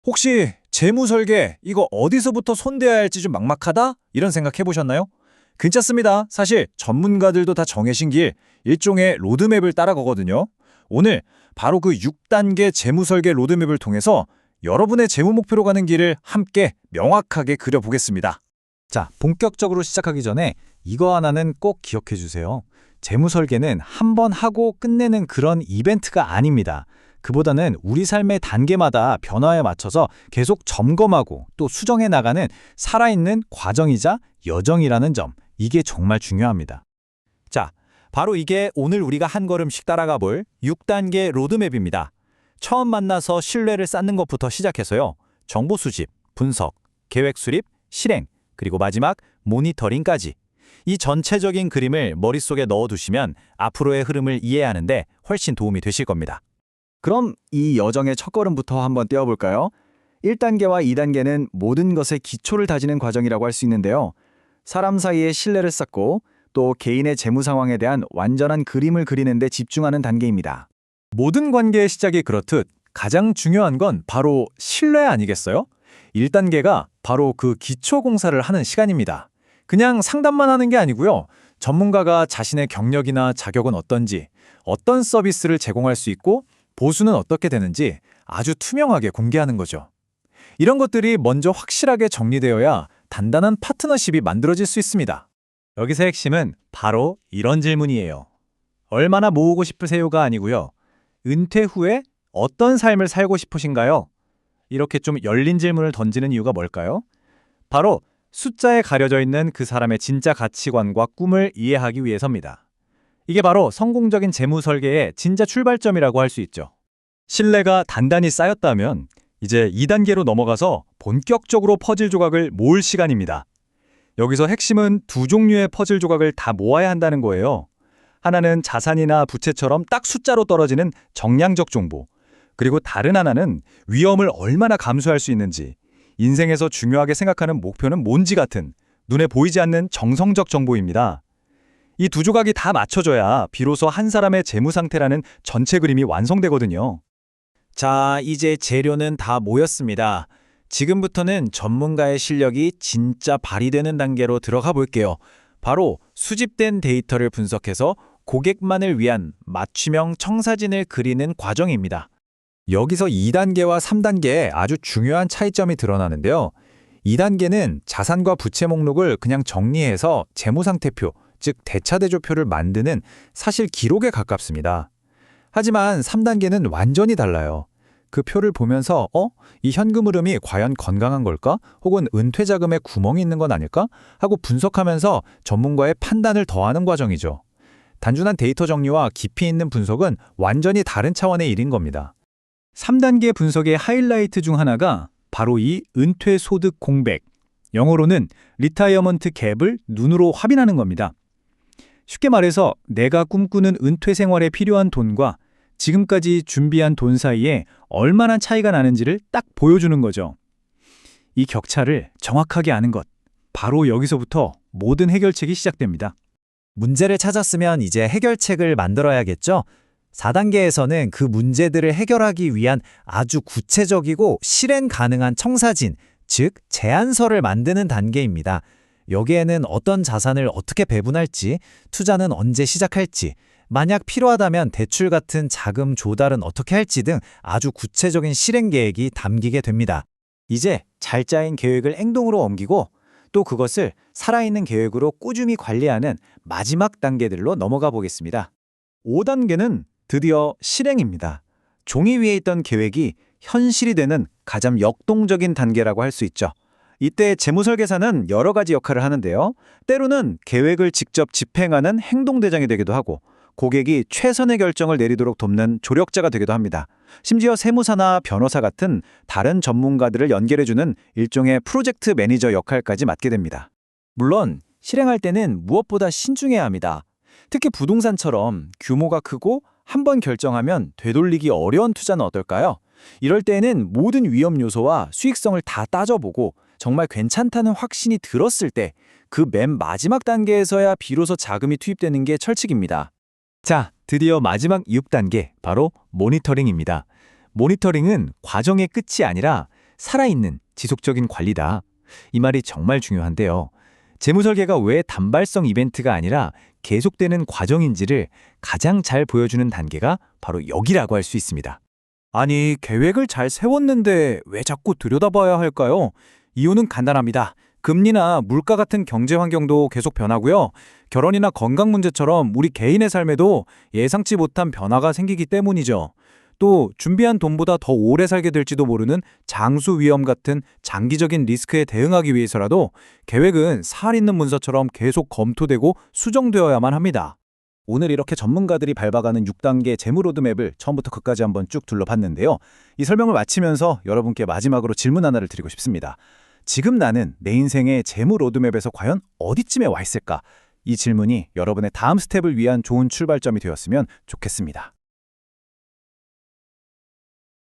혹시 재무 설계 이거 어디서부터 손대야 할지 좀 막막하다? 이런 생각 해보셨나요? 괜찮습니다. 사실 전문가들도 다 정해진 길, 일종의 로드맵을 따라가거든요. 오늘 바로 그 6단계 재무 설계 로드맵을 통해서 여러분의 재무 목표로 가는 길을 함께 명확하게 그려보겠습니다. 자, 본격적으로 시작하기 전에 이거 하나는 꼭 기억해 주세요. 재무 설계는 한 번 하고 끝내는 그런 이벤트가 아닙니다. 그보다는 우리 삶의 단계마다 변화에 맞춰서 계속 점검하고 또 수정해 나가는 살아있는 과정이자 여정이라는 점, 이게 정말 중요합니다. 자, 바로 이게 오늘 우리가 한 걸음씩 따라가 볼 6단계 로드맵입니다. 처음 만나서 신뢰를 쌓는 것부터 시작해서요. 정보 수집, 분석, 계획 수립, 실행, 그리고 마지막 모니터링까지. 이 전체적인 그림을 머릿속에 넣어두시면 앞으로의 흐름을 이해하는데 훨씬 도움이 되실 겁니다. 그럼 이 여정의 첫걸음부터 한번 떼어볼까요? 1단계와 2단계는 모든 것의 기초를 다지는 과정이라고 할 수 있는데요. 사람 사이의 신뢰를 쌓고 또 개인의 재무 상황에 대한 완전한 그림을 그리는 데 집중하는 단계입니다. 모든 관계의 시작이 그렇듯 가장 중요한 건 바로 신뢰 아니겠어요? 1단계가 바로 그 기초 공사를 하는 시간입니다. 그냥 상담만 하는 게 아니고요. 전문가가 자신의 경력이나 자격은 어떤지, 어떤 서비스를 제공할 수 있고 보수는 어떻게 되는지 아주 투명하게 공개하는 거죠. 이런 것들이 먼저 확실하게 정리되어야 단단한 파트너십이 만들어질 수 있습니다. 여기서 핵심은 바로 이런 질문이에요. 얼마나 모으고 싶으세요가 아니고요. 은퇴 후에 어떤 삶을 살고 싶으신가요? 이렇게 좀 열린 질문을 던지는 이유가 뭘까요? 바로 숫자에 가려져 있는 그 사람의 진짜 가치관과 꿈을 이해하기 위해서입니다. 이게 바로 성공적인 재무 설계의 진짜 출발점이라고 할 수 있죠. 신뢰가 단단히 쌓였다면 이제 2단계로 넘어가서 본격적으로 퍼즐 조각을 모을 시간입니다. 여기서 핵심은 두 종류의 퍼즐 조각을 다 모아야 한다는 거예요. 하나는 자산이나 부채처럼 딱 숫자로 떨어지는 정량적 정보, 그리고 다른 하나는 위험을 얼마나 감수할 수 있는지, 인생에서 중요하게 생각하는 목표는 뭔지 같은 눈에 보이지 않는 정성적 정보입니다. 이 두 조각이 다 맞춰져야 비로소 한 사람의 재무 상태라는 전체 그림이 완성되거든요. 자, 이제 재료는 다 모였습니다. 지금부터는 전문가의 실력이 진짜 발휘되는 단계로 들어가 볼게요. 바로 수집된 데이터를 분석해서 고객만을 위한 맞춤형 청사진을 그리는 과정입니다. 여기서 2단계와 3단계에 아주 중요한 차이점이 드러나는데요. 2단계는 자산과 부채 목록을 그냥 정리해서 재무상태표, 즉 대차대조표를 만드는 사실 기록에 가깝습니다. 하지만 3단계는 완전히 달라요. 그 표를 보면서 이 현금 흐름이 과연 건강한 걸까? 혹은 은퇴 자금에 구멍이 있는 건 아닐까? 하고 분석하면서 전문가의 판단을 더하는 과정이죠. 단순한 데이터 정리와 깊이 있는 분석은 완전히 다른 차원의 일인 겁니다. 3단계 분석의 하이라이트 중 하나가 바로 이 은퇴 소득 공백, 영어로는 리타이어먼트 갭을 눈으로 확인하는 겁니다. 쉽게 말해서 내가 꿈꾸는 은퇴 생활에 필요한 돈과 지금까지 준비한 돈 사이에 얼마나 차이가 나는지를 딱 보여주는 거죠. 이 격차를 정확하게 아는 것, 바로 여기서부터 모든 해결책이 시작됩니다. 문제를 찾았으면 이제 해결책을 만들어야겠죠? 4단계에서는 그 문제들을 해결하기 위한 아주 구체적이고 실행 가능한 청사진, 즉 제안서를 만드는 단계입니다. 여기에는 어떤 자산을 어떻게 배분할지, 투자는 언제 시작할지, 만약 필요하다면 대출 같은 자금 조달은 어떻게 할지 등 아주 구체적인 실행 계획이 담기게 됩니다. 이제 잘 짜인 계획을 행동으로 옮기고 또 그것을 살아있는 계획으로 꾸준히 관리하는 마지막 단계들로 넘어가 보겠습니다. 5단계는 드디어 실행입니다. 종이 위에 있던 계획이 현실이 되는 가장 역동적인 단계라고 할 수 있죠. 이때 재무설계사는 여러 가지 역할을 하는데요. 때로는 계획을 직접 집행하는 행동대장이 되기도 하고 고객이 최선의 결정을 내리도록 돕는 조력자가 되기도 합니다. 심지어 세무사나 변호사 같은 다른 전문가들을 연결해주는 일종의 프로젝트 매니저 역할까지 맡게 됩니다. 물론 실행할 때는 무엇보다 신중해야 합니다. 특히 부동산처럼 규모가 크고 한 번 결정하면 되돌리기 어려운 투자는 어떨까요? 이럴 때에는 모든 위험 요소와 수익성을 다 따져보고 정말 괜찮다는 확신이 들었을 때 그 맨 마지막 단계에서야 비로소 자금이 투입되는 게 철칙입니다. 자, 드디어 마지막 6단계, 바로 모니터링입니다. 모니터링은 과정의 끝이 아니라 살아있는 지속적인 관리다. 이 말이 정말 중요한데요. 재무설계가 왜 단발성 이벤트가 아니라 계속되는 과정인지를 가장 잘 보여주는 단계가 바로 여기라고 할 수 있습니다. 아니, 계획을 잘 세웠는데 왜 자꾸 들여다봐야 할까요? 이유는 간단합니다. 금리나 물가 같은 경제 환경도 계속 변하고요. 결혼이나 건강 문제처럼 우리 개인의 삶에도 예상치 못한 변화가 생기기 때문이죠. 또 준비한 돈보다 더 오래 살게 될지도 모르는 장수 위험 같은 장기적인 리스크에 대응하기 위해서라도 계획은 살있는 문서처럼 계속 검토되고 수정되어야만 합니다. 오늘 이렇게 전문가들이 밟아가는 6단계 재무 로드맵을 처음부터 끝까지 한번 쭉 둘러봤는데요. 이 설명을 마치면서 여러분께 마지막으로 질문 하나를 드리고 싶습니다. 지금 나는 내 인생의 재무 로드맵에서 과연 어디쯤에 와 있을까? 이 질문이 여러분의 다음 스텝을 위한 좋은 출발점이 되었으면 좋겠습니다.